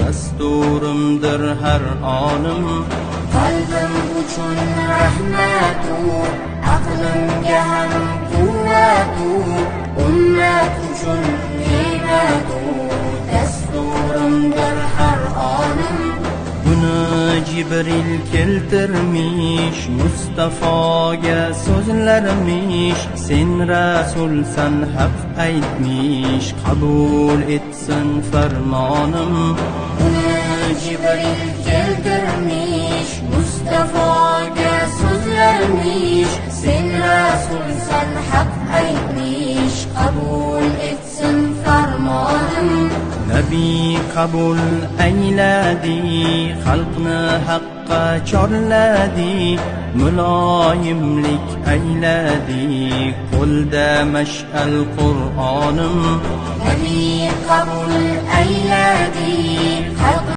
dasturimdir har onim. Qalbim uchun rahmatu, aqlimga ham quvvatu, ummat uchun ne'matu, dasturimdir har onim. Buni Jibril keltirmish, Mustafoga so'zlarmish, sen rasulsan haq aytmish, qabul etsin farmonim. Buni Jibril keltirmish, Mustafoga so'zlarmish, sen rasulsan haq aytmish, qabul etsin farmonim. Nabi qabul ayladi, xalqni haqqa chorladi, muloyimlik ayladi, qo'lda mash'al Qur'onim. Nabi qabul ayladi,